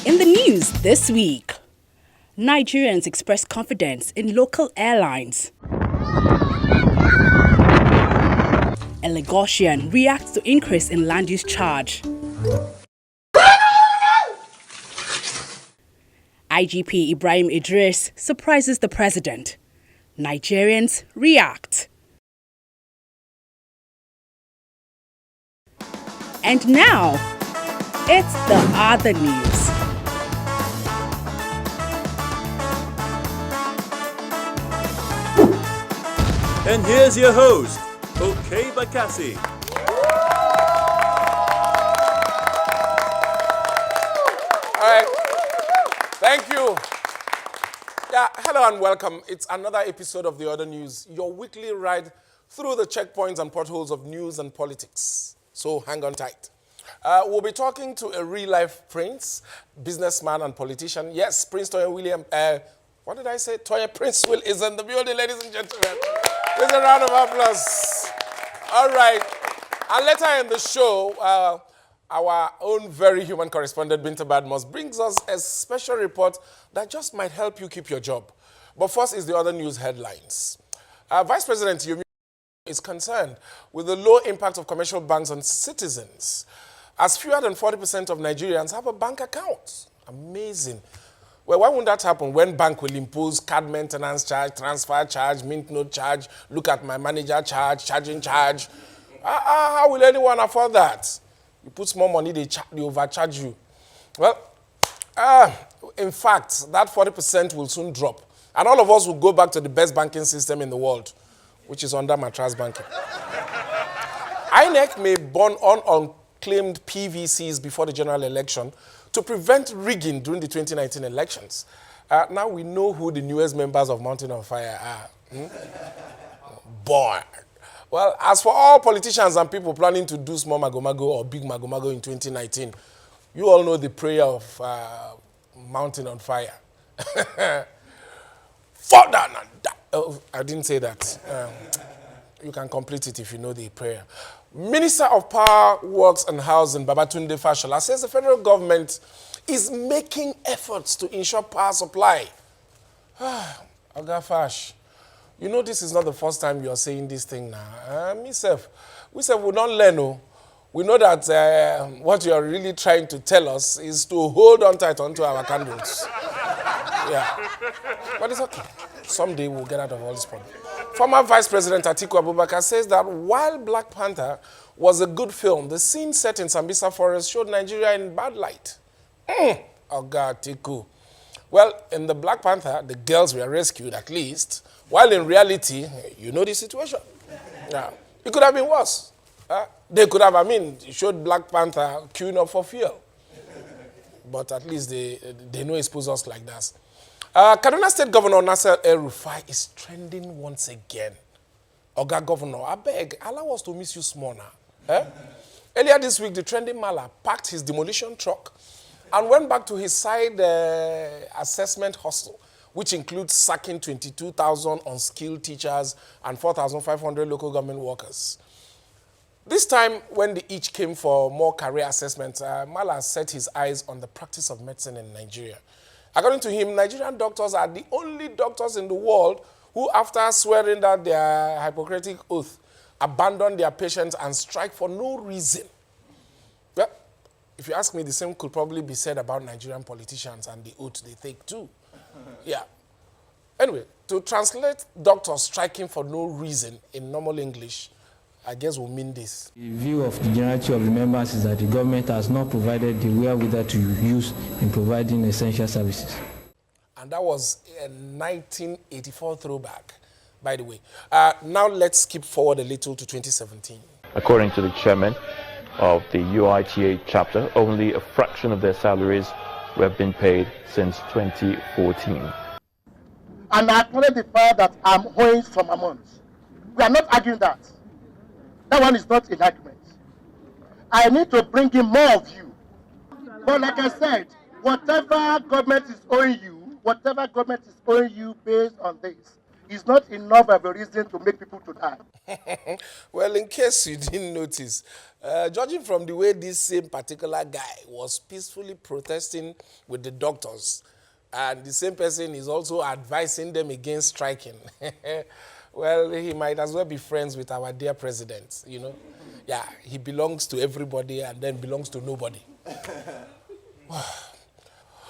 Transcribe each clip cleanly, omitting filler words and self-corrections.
In the news this week, Nigerians express confidence in local airlines. A Lagosian reacts to increase in land use charge. IGP Ibrahim Idris surprises the president. Nigerians react. And now, it's the other news. And here's your host, Okey Bakassi. All right. Thank you. Yeah, hello and welcome. It's another episode of The Other News, your weekly ride through the checkpoints and potholes of news and politics. So hang on tight. We'll be talking to a real-life prince, businessman and politician. Yes, Prince Tonye Princewill is in the building, ladies and gentlemen. With a round of applause. All right. And later in the show, our own very human correspondent, Binta Bhadmus, brings us a special report that just might help you keep your job. But first is the other news headlines. Vice President Yumi is concerned with the low impact of commercial banks on citizens, as fewer than 40% of Nigerians have a bank account. Amazing. Well, why wouldn't that happen when bank will impose card maintenance charge, transfer charge, mint note charge, look at my manager charge, charging charge? How will anyone afford that? You put small money, they overcharge you. Well, in fact, that 40% will soon drop. And all of us will go back to the best banking system in the world, which is under mattress banking. INEC may burn unclaimed PVCs before the general election to prevent rigging during the 2019 elections. Now we know who the newest members of Mountain on Fire are. Boy. Well, as for all politicians and people planning to do small magomago or big magomago in 2019, you all know the prayer of Mountain on Fire. Fall down and die. Oh, I didn't say that. You can complete it if you know the prayer. Minister of Power, Works and Housing, Babatunde Fashola, says the federal government is making efforts to ensure power supply. Oga Fash, you know this is not the first time you are saying this thing now. We will not learn. No. We know that what you are really trying to tell us is to hold on tight onto our candles. Yeah. But it's okay. Someday we'll get out of all this problem. Former Vice President Atiku says that while Black Panther was a good film, the scene set in Sambisa forest showed Nigeria in bad light. Oh God, Atiku. Well, in the Black Panther, the girls were rescued at least, while in reality, you know the situation. Yeah. It could have been worse. They could have, showed Black Panther queuing up for fuel. But at least they know expose us like that. Kaduna State Governor Nasser Rufai is trending once again. Oga Governor, I beg, allow us to miss you small now. Earlier this week, the trending Mala packed his demolition truck and went back to his side assessment hostel, which includes sacking 22,000 unskilled teachers and 4,500 local government workers. This time, when the each came for more career assessments, Mala set his eyes on the practice of medicine in Nigeria. According to him, Nigerian doctors are the only doctors in the world who, after swearing that their Hippocratic oath, abandon their patients and strike for no reason. Well, if you ask me, the same could probably be said about Nigerian politicians and the oath they take too. Yeah. Anyway, to translate doctors striking for no reason in normal English, I guess will mean this. The view of the generality of the members is that the government has not provided the wherewithal to use in providing essential services. And that was a 1984 throwback, by the way. Now let's skip forward a little to 2017. According to the chairman of the UITA chapter, only a fraction of their salaries have been paid since 2014. And I acknowledge the fact that I'm owing some amounts. We are not arguing that. That one is not an argument. I need to bring in more of you. But like I said, whatever government is owing you based on this, is not enough of a reason to make people to die. Well, in case you didn't notice, judging from the way this same particular guy was peacefully protesting with the doctors, and the same person is also advising them against striking, well, he might as well be friends with our dear president, you know. Yeah, he belongs to everybody and then belongs to nobody.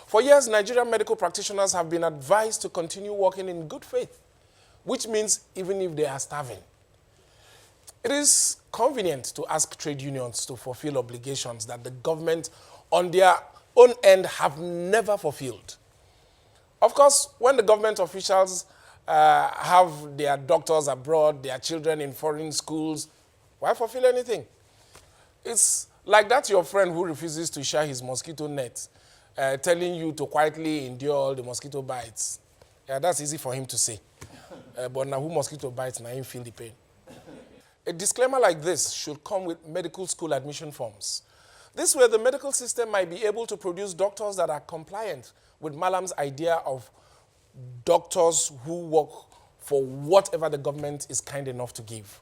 For years, Nigerian medical practitioners have been advised to continue working in good faith, which means even if they are starving. It is convenient to ask trade unions to fulfill obligations that the government on their own end have never fulfilled. Of course, when the government officials have their doctors abroad, their children in foreign schools, why fulfill anything? It's like that your friend who refuses to share his mosquito net, telling you to quietly endure all the mosquito bites. Yeah, that's easy for him to say. But now who mosquito bites, now him feel the pain. A disclaimer like this should come with medical school admission forms. This way, the medical system might be able to produce doctors that are compliant with Malam's idea of doctors who work for whatever the government is kind enough to give.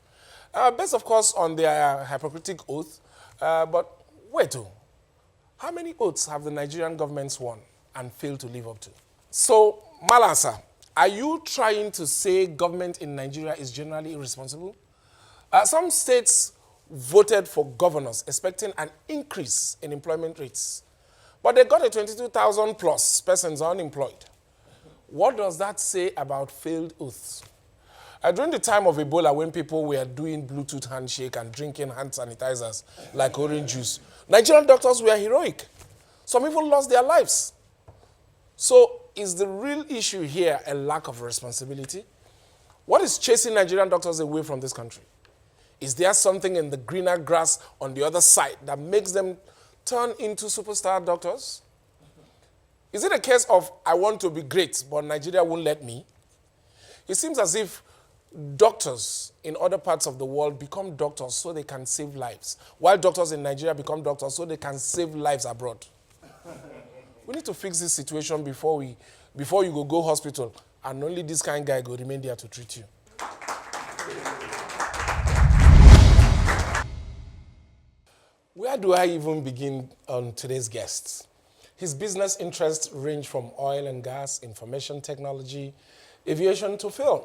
Based, of course, on their Hippocratic oath. But wait, how many oaths have the Nigerian government sworn and failed to live up to? So, Malasa, are you trying to say government in Nigeria is generally irresponsible? Some states voted for governors expecting an increase in employment rates, but they got a 22,000 plus persons unemployed. What does that say about failed oaths? During the time of Ebola, when people were doing Bluetooth handshake and drinking hand sanitizers like orange juice, Nigerian doctors were heroic. Some even lost their lives. So is the real issue here a lack of responsibility? What is chasing Nigerian doctors away from this country? Is there something in the greener grass on the other side that makes them turn into superstar doctors? Is it a case of, I want to be great, but Nigeria won't let me? It seems as if doctors in other parts of the world become doctors so they can save lives, while doctors in Nigeria become doctors so they can save lives abroad. We need to fix this situation before you go hospital, and only this kind of guy will remain there to treat you. Where do I even begin on today's guests? His business interests range from oil and gas, information technology, aviation to film.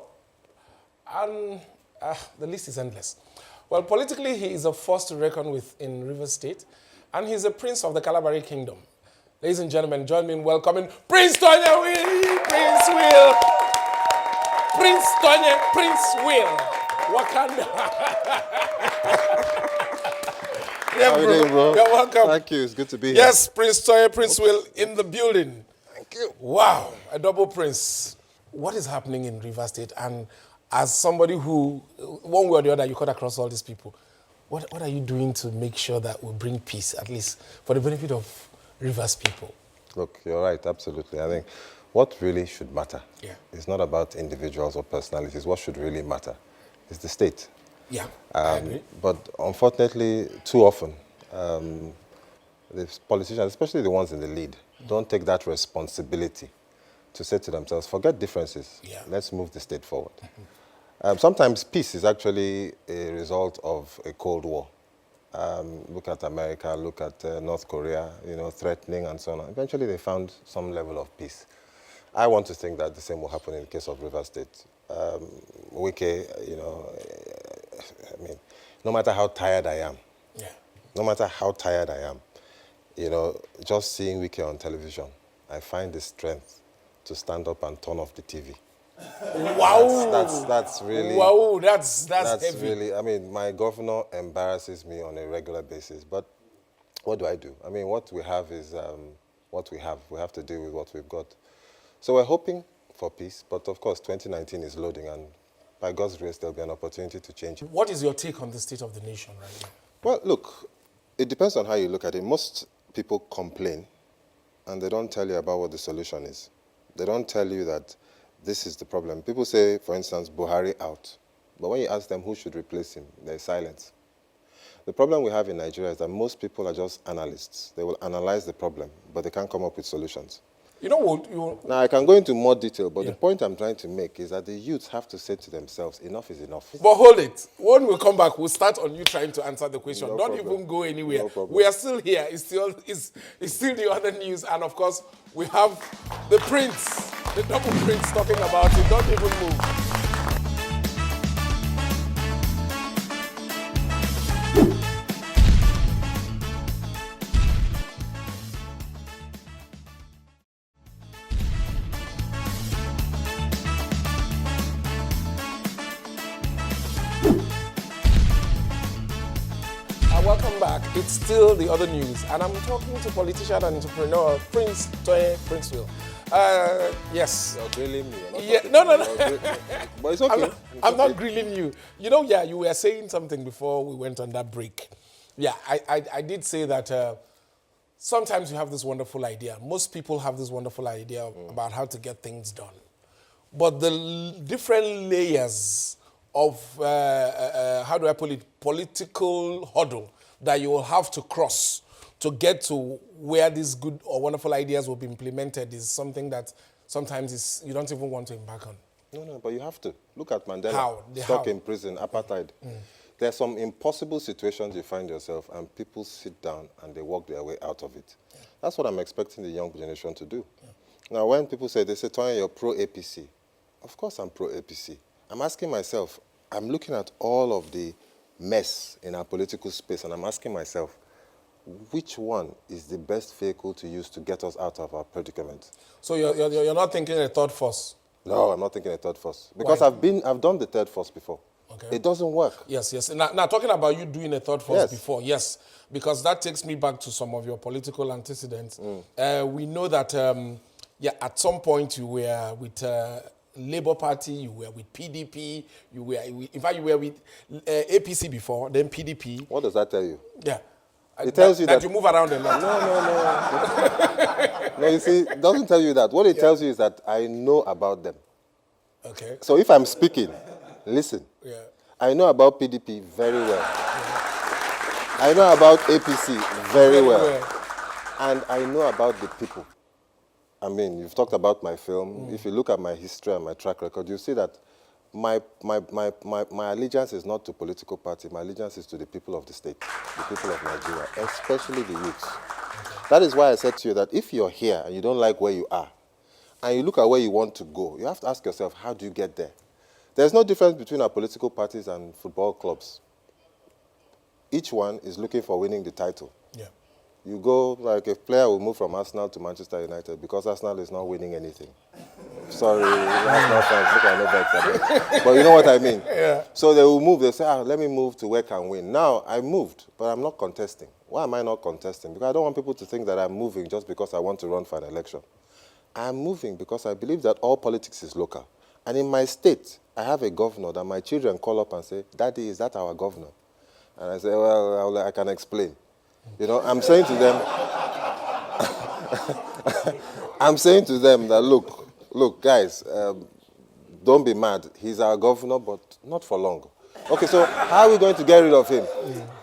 And the list is endless. Well, politically, he is a force to reckon with in Rivers State, and he's a prince of the Kalabari Kingdom. Ladies and gentlemen, join me in welcoming Prince Tonye Princewill. Prince Tonye Princewill. Wakanda. Yeah, How are you doing, bro? You're welcome. Thank you. It's good to be here. Yes, Prince Tonye Princewill in the building. Thank you. Wow, a double prince. What is happening in Rivers State? And as somebody who, one way or the other, you cut across all these people, what are you doing to make sure that we bring peace, at least for the benefit of Rivers people? Look, you're right, absolutely. I think what really should matter is not about individuals or personalities. What should really matter is the state. Yeah, I agree. But unfortunately, too often, the politicians, especially the ones in the lead, don't take that responsibility to say to themselves, forget differences, let's move the state forward. Sometimes peace is actually a result of a Cold War. Look at America, look at North Korea, threatening and so on. Eventually they found some level of peace. I want to think that the same will happen in the case of Rivers State. Wike, no matter how tired I am, just seeing Wike on television, I find the strength to stand up and turn off the TV. Wow. That's really... Wow, that's heavy. Really, my governor embarrasses me on a regular basis, but what do? What we have is what we have. We have to deal with what we've got. So we're hoping for peace, but of course 2019 is loading, and by God's grace there'll be an opportunity to change it. What is your take on the state of the nation right now? Well, look, it depends on how you look at it. Most people complain, and they don't tell you about what the solution is. They don't tell you that this is the problem. People say, for instance, Buhari out. But when you ask them who should replace him, there's silence. The problem we have in Nigeria is that most people are just analysts. They will analyze the problem, but they can't come up with solutions. You know what? Now, I can go into more detail, but the point I'm trying to make is that the youths have to say to themselves, enough is enough. But hold it. When we come back, we'll start on you trying to answer the question. No Don't problem. even go anywhere. No problem. We are still here. It's still the other news. And of course, we have the prince, the double prince talking about it. Don't even move. Welcome back. It's still the other news, and I'm talking to politician and entrepreneur Prince Tonye Princewill. Yes. You're grilling me. Yeah. No. But it's okay. I'm not grilling you. You know, yeah, you were saying something before we went on that break. Yeah, I did say that sometimes you have this wonderful idea. Most people have this wonderful idea about how to get things done. But the different layers of, how do I put it, political hurdle that you will have to cross to get to where these good or wonderful ideas will be implemented is something that sometimes you don't even want to embark on. No, but you have to. Look at Mandela. How? Stuck in prison, apartheid. There are some impossible situations you find yourself and people sit down and they walk their way out of it. Yeah. That's what I'm expecting the young generation to do. Yeah. Now, when people say, Tonye, you're pro-APC. Of course I'm pro-APC. I'm asking myself, I'm looking at all of the mess in our political space and I'm asking myself, which one is the best vehicle to use to get us out of our predicament? So you're not thinking a third force? No, I'm not thinking a third force. Because Why? I've done the third force before. Okay. It doesn't work. Yes. Now talking about you doing a third force before, yes, because that takes me back to some of your political antecedents. We know that, at some point you were with Labour Party, you were with PDP, you were with APC before, then PDP. What does that tell you? Yeah. It tells you that you move around a lot. No, you see, it doesn't tell you that. What it tells you is that I know about them. Okay. So if I'm speaking, listen. Yeah. I know about PDP very well. I know about APC very well. And I know about the people. I mean, you've talked about my film. If you look at my history and my track record, you see that my allegiance is not to political party. My allegiance is to the people of the state, the people of Nigeria, especially the youths. That is why I said to you that if you're here and you don't like where you are, and you look at where you want to go, you have to ask yourself, how do you get there? There's no difference between our political parties and football clubs. Each one is looking for winning the title. Yeah. You go, like a player will move from Arsenal to Manchester United because Arsenal is not winning anything. Sorry, Arsenal fans, look at no bets. But you know what I mean? Yeah. So they will move, they say, let me move to where I can win. Now, I moved, but I'm not contesting. Why am I not contesting? Because I don't want people to think that I'm moving just because I want to run for an election. I'm moving because I believe that all politics is local. And in my state, I have a governor that my children call up and say, Daddy, is that our governor? And I say, well, I can explain. You know, I'm saying to them, that, look, guys, don't be mad. He's our governor, but not for long. Okay, so how are we going to get rid of him?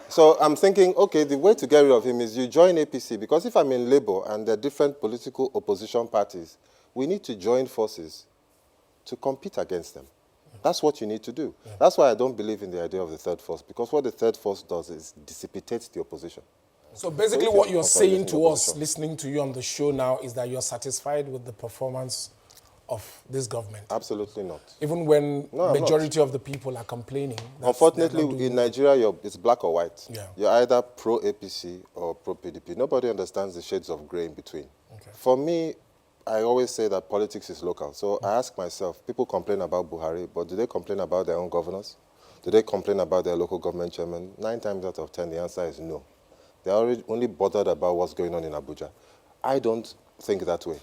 So I'm thinking, okay, the way to get rid of him is you join APC, because if I'm in Labour and there are different political opposition parties, we need to join forces to compete against them. That's what you need to do. Yeah. That's why I don't believe in the idea of the third force, because what the third force does is dissipates the opposition. So basically what you're saying to us, listening to you on the show now, is that you're satisfied with the performance of this government? Absolutely not. Even when majority of the people are complaining? Unfortunately, in Nigeria, it's black or white. Yeah. You're either pro-APC or pro-PDP. Nobody understands the shades of grey in between. Okay. For me, I always say that politics is local. So I ask myself, people complain about Buhari, but do they complain about their own governors? Do they complain about their local government chairman? 9 times out of 10, the answer is no. They're only bothered about what's going on in Abuja. I don't think that way.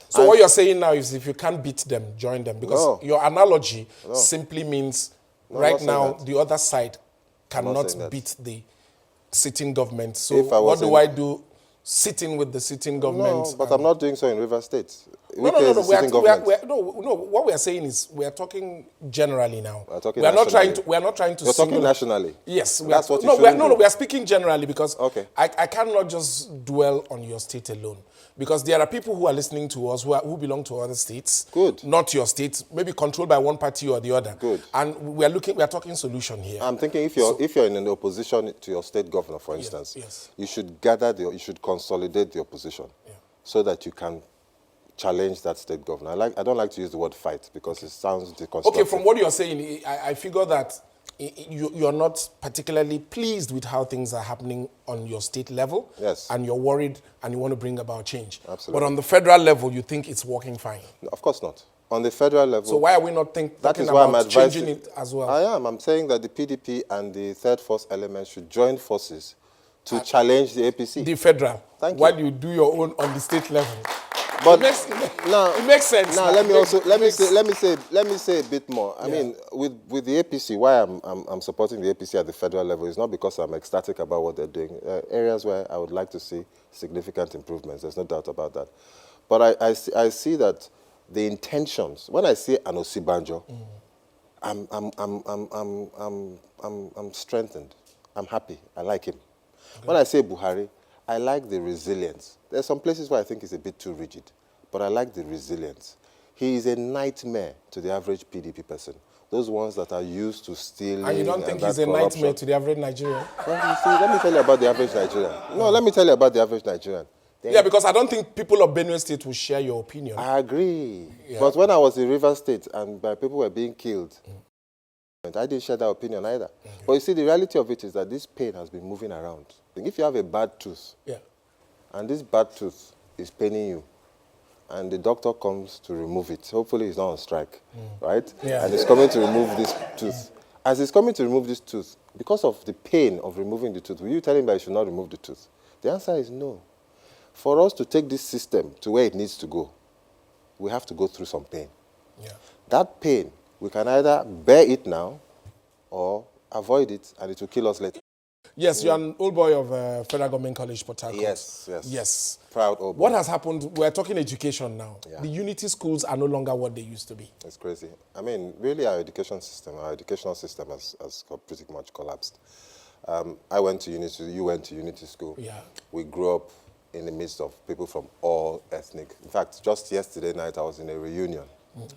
So what you're saying now is if you can't beat them, join them. Because your analogy simply means right now the other side cannot beat the sitting government. So what do I do? Sitting with the sitting government. No, but I'm not doing so in Rivers State. No. What we are saying is we are talking generally now. We're talking we are nationally. not trying to. You're talking nationally. Yes, That's what you no, shouldn't do. we are speaking generally because Okay. I cannot just dwell on your state alone. Because there are people who are listening to us who belong to other states. Good. Not your state, maybe controlled by one party or the other. Good. And we are talking solution here. I'm thinking if you're in an opposition to your state governor, for instance, yes. you should you should consolidate the opposition so that you can challenge that state governor. I don't like to use the word fight because it sounds deconstructive. Okay, from what you're saying, I figure that you're not particularly pleased with how things are happening on your state level. Yes. And you're worried and you want to bring about change. Absolutely. But on the federal level, you think it's working fine. No, of course not. On the federal level... So why are we not talking about changing it as well? I am. I'm saying that the PDP and the third force element should join forces to challenge the APC. The federal. Thank you. While you do your own on the state level. But it makes sense. Now let me say a bit more. I mean, with the APC, why I'm supporting the APC at the federal level is not because I'm ecstatic about what they're doing. Areas where I would like to see significant improvements. There's no doubt about that. But I see that the intentions. When I see an Osibanjo, I'm strengthened. I'm happy. I like him. Okay. When I say Buhari, I like the resilience. There's some places where I think he's a bit too rigid, but I like the resilience. He is a nightmare to the average PDP person. Those ones that are used to stealing. And you don't think he's a nightmare to the average Nigerian? Well, you see, let me tell you about the average Nigerian. No, let me tell you about the average Nigerian. Yeah, because I don't think people of Benue State will share your opinion. I agree. Yeah. But when I was in River State and my people were being killed, I didn't share that opinion either. Okay. But you see, the reality of it is that this pain has been moving around. If you have a bad tooth, and this bad tooth is paining you, and the doctor comes to remove it, hopefully he's not on strike, right? Yeah. And he's coming to remove this tooth. As he's coming to remove this tooth, because of the pain of removing the tooth, will you tell him that he should not remove the tooth? The answer is no. For us to take this system to where it needs to go, we have to go through some pain. Yeah. That pain, we can either bear it now or avoid it, and it will kill us later. Yes, you're an old boy of Federal Government College, Port Harcourt. Yes. Proud old boy. What has happened? We're talking education now. Yeah. The unity schools are no longer what they used to be. It's crazy. I mean, really our educational system has pretty much collapsed. I went to unity, you went to unity school. Yeah. We grew up in the midst of people from all ethnic. In fact, just yesterday night I was in a reunion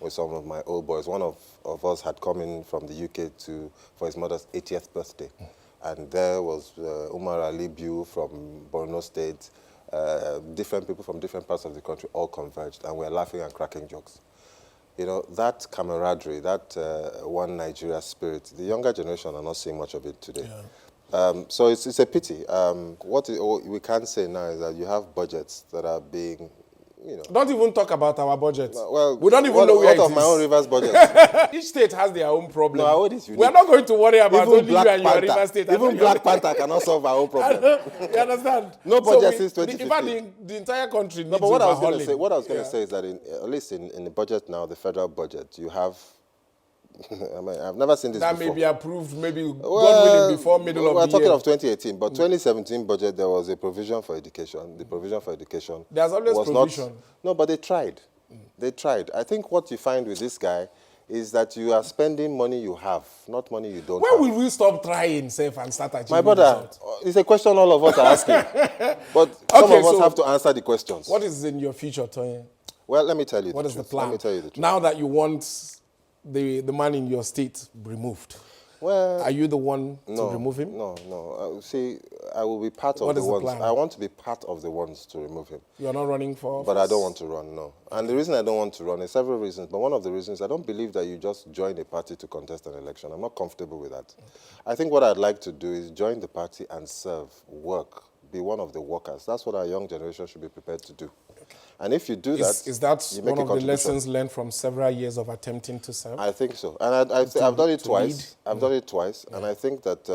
with some of my old boys. One of us had come in from the UK for his mother's 80th birthday. And there was Umar Ali Biu from Borno State, different people from different parts of the country all converged, and we're laughing and cracking jokes. You know, that camaraderie, that one Nigeria spirit, the younger generation are not seeing much of it today. Yeah. So it's a pity. What we can say now is that you have budgets that are being, you know... Don't even talk about our budget. Well, we don't even know where it is. What of my own Rivers budget? Each state has their own problem. No, our own is unique. We're not going to worry about even only you and your River State. Even Black Panther cannot solve our own problem. You understand? No budget since 2015. In fact, the entire country needs but what I was going to say is that at least in the budget now, the federal budget, you have... I mean, I've never seen this before. That may be approved, maybe God willing, before middle of the year. We're talking of 2018, but 2017 budget, there was a provision for education. The provision for education There's always was provision. No, but they tried. They tried. I think what you find with this guy is that you are spending money you have, not money you don't have. When will we stop trying, safe, and start achieving My brother, it's a question all of us are asking. But some of us have to answer the questions. What is in your future, Tonye? Well, let me tell you What is the plan? Let me tell you the truth. Now that you want the man in your state removed, well, are you the one to remove him? No. See, I will be part of What the is the ones. plan? I want to be part of the ones to remove him. You're not running for office? But I don't want to run, no. And the reason I don't want to run is several reasons. But one of the reasons, I don't believe that you just join a party to contest an election. I'm not comfortable with that. I think what I'd like to do is join the party and serve, work, be one of the workers. That's what our young generation should be prepared to do. And if you do that, is that one of the lessons learned from several years of attempting to serve? I think so. And I've done it twice. I've done it twice. And I think that,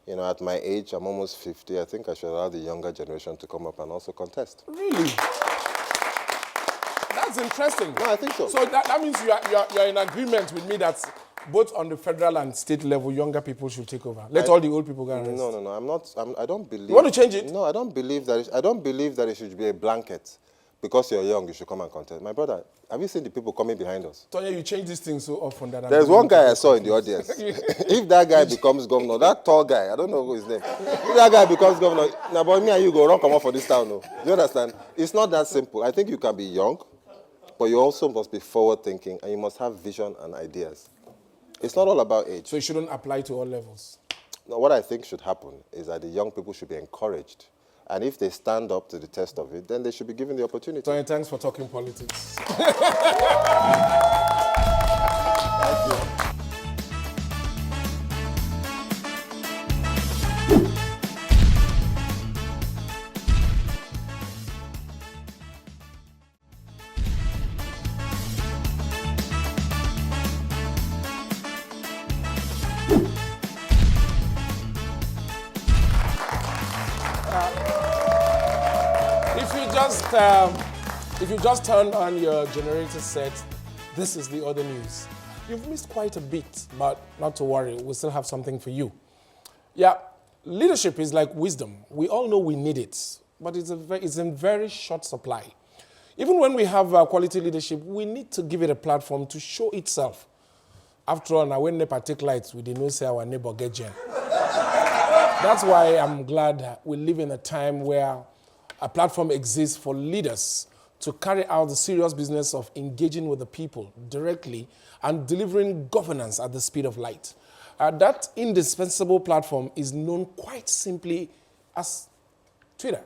you know, at my age, I'm almost 50, I think I should allow the younger generation to come up and also contest. Really? That's interesting. No, I think so. So that means you're in agreement with me that both on the federal and state level, younger people should take over. Let all the old people go and rest. No. I'm not. I don't believe. You want to change it? No, I don't believe that. I don't believe that it should be a blanket. because you're young, you should come and contest. My brother, have you seen the people coming behind us? Tonye, you change this thing so often that There's one guy I saw in the audience. If that guy becomes governor, that tall guy, I don't know who his name. If that guy becomes governor, now, but me and you go run come out for this town. No. You understand? It's not that simple. I think you can be young, but you also must be forward-thinking, and you must have vision and ideas. It's not all about age. So it shouldn't apply to all levels? No, what I think should happen is that the young people should be encouraged. And if they stand up to the test of it, then they should be given the opportunity. Tonye, thanks for talking politics. Thank you. If you just turned on your generator set, this is the other news. You've missed quite a bit, but not to worry, we'll still have something for you. Yeah, leadership is like wisdom. We all know we need it, but it's in very short supply. Even when we have quality leadership, we need to give it a platform to show itself. After all, now when NEPA take lights, we did not say our neighbor get gen. That's why I'm glad we live in a time where a platform exists for leaders to carry out the serious business of engaging with the people directly and delivering governance at the speed of light. That indispensable platform is known quite simply as Twitter.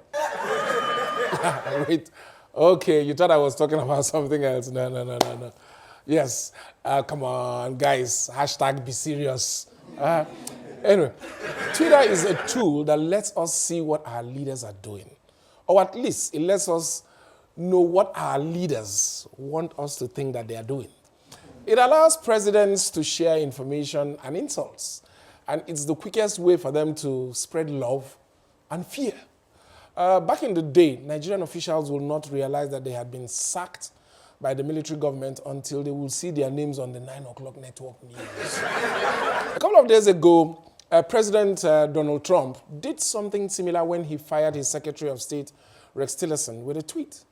Wait, okay, you thought I was talking about something else. No. Yes, come on, guys, hashtag be serious. Anyway, Twitter is a tool that lets us see what our leaders are doing. Or at least it lets us know what our leaders want us to think that they are doing. It allows presidents to share information and insults. And it's the quickest way for them to spread love and fear. Back in the day, Nigerian officials will not realize that they had been sacked by the military government until they will see their names on the 9 o'clock network news. A couple of days ago, President Donald Trump did something similar when he fired his Secretary of State, Rex Tillerson, with a tweet.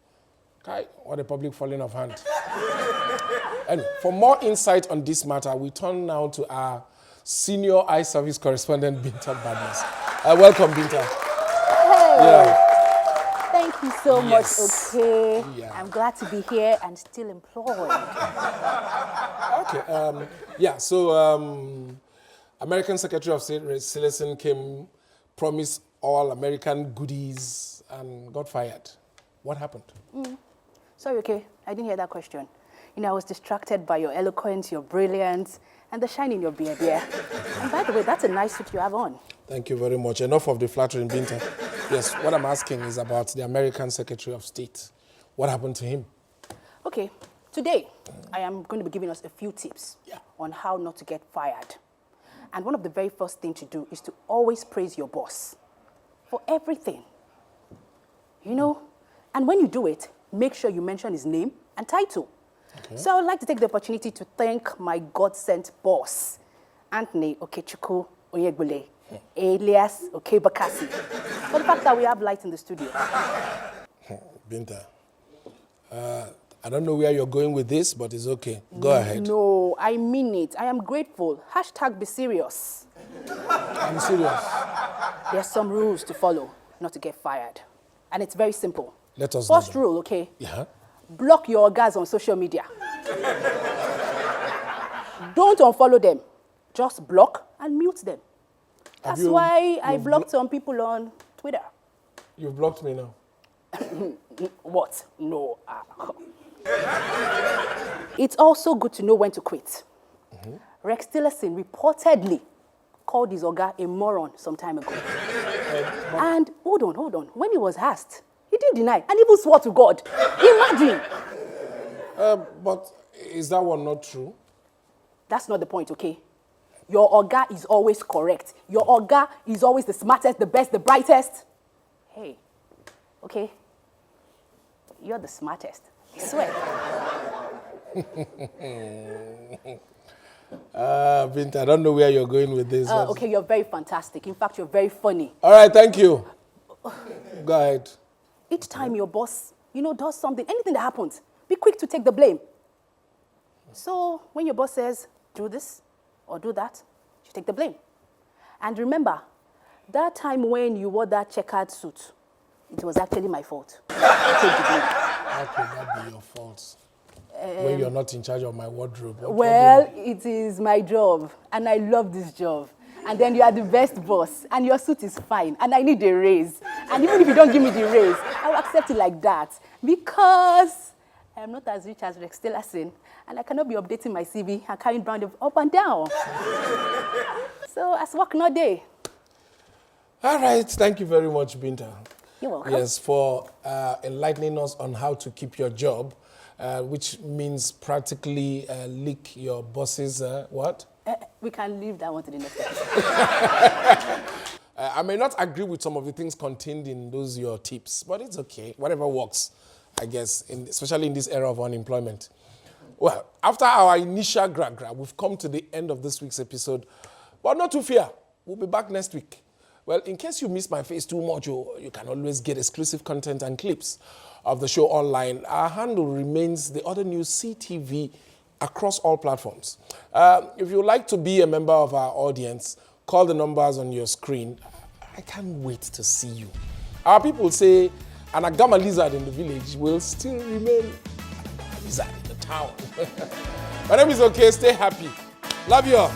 Okay, what a public falling of hand. And for more insight on this matter, we turn now to our senior I-Service correspondent, Binta Bhadmus. Welcome, Binta. Hey. Yeah. Thank you so much, Okey. Yeah. I'm glad to be here and still employed. Okay. So American Secretary of State Rex Tillerson came, promised all American goodies, and got fired. What happened? Sorry, Okey, I didn't hear that question. I was distracted by your eloquence, your brilliance, and the shine in your beard. And by the way, that's a nice suit you have on. Thank you very much. Enough of the flattering, Binta. Yes, what I'm asking is about the American Secretary of State. What happened to him? Okay, today I am going to be giving us a few tips on how not to get fired. And one of the very first things to do is to always praise your boss for everything. And when you do it, make sure you mention his name and title. Okay. So I would like to take the opportunity to thank my God-sent boss, Anthony Okechukwu Onyegbule, alias Okey Bakassi, for the fact that we have light in the studio. Binta, I don't know where you're going with this, but it's okay. Go ahead. No, I mean it. I am grateful. Hashtag be serious. I'm serious. There's some rules to follow not to get fired. And it's very simple. Let us know. First rule, okay? Yeah. Block your guys on social media. Don't unfollow them. Just block and mute them. That's why I blocked some people on Twitter. You've blocked me now. What? No. It's also good to know when to quit. Rex Tillerson reportedly called his Oga a moron some time ago. And hold on. When he was asked, he didn't deny and even swore to God. Imagine. But is that one not true? That's not the point, okay? Your Oga is always correct. Your Oga is always the smartest, the best, the brightest. Hey, okay? You're the smartest. I swear. Binta, I don't know where you're going with this. Okay, you're very fantastic. In fact, you're very funny. All right, thank you. Go ahead. Each time your boss, does something, anything that happens, be quick to take the blame. So when your boss says, do this or do that, you take the blame. And remember, that time when you wore that checkered suit, it was actually my fault. Take the blame. How could that be your fault? When you're not in charge of my wardrobe. Well, it is my job, and I love this job. And then you are the best boss, and your suit is fine, and I need a raise. And even if you don't give me the raise, I will accept it like that, because I am not as rich as Rex Tillerson, and I cannot be updating my CV and carrying brand up and down. So, as work no day. All right, thank you very much, Binta. You're welcome. Yes, for enlightening us on how to keep your job, which means practically lick your boss's what? We can leave that one to the next episode. I may not agree with some of the things contained in those your tips, but it's okay. Whatever works, I guess, especially in this era of unemployment. Well, after our initial gra-gra, we've come to the end of this week's episode. But not to fear, we'll be back next week. Well, in case you miss my face too much, you can always get exclusive content and clips of the show online. Our handle remains The Other News CTV across all platforms. If you'd like to be a member of our audience, call the numbers on your screen. I can't wait to see you. Our people say an Agama lizard in the village will still remain a lizard in the town. My name is Okey. Stay happy. Love you all.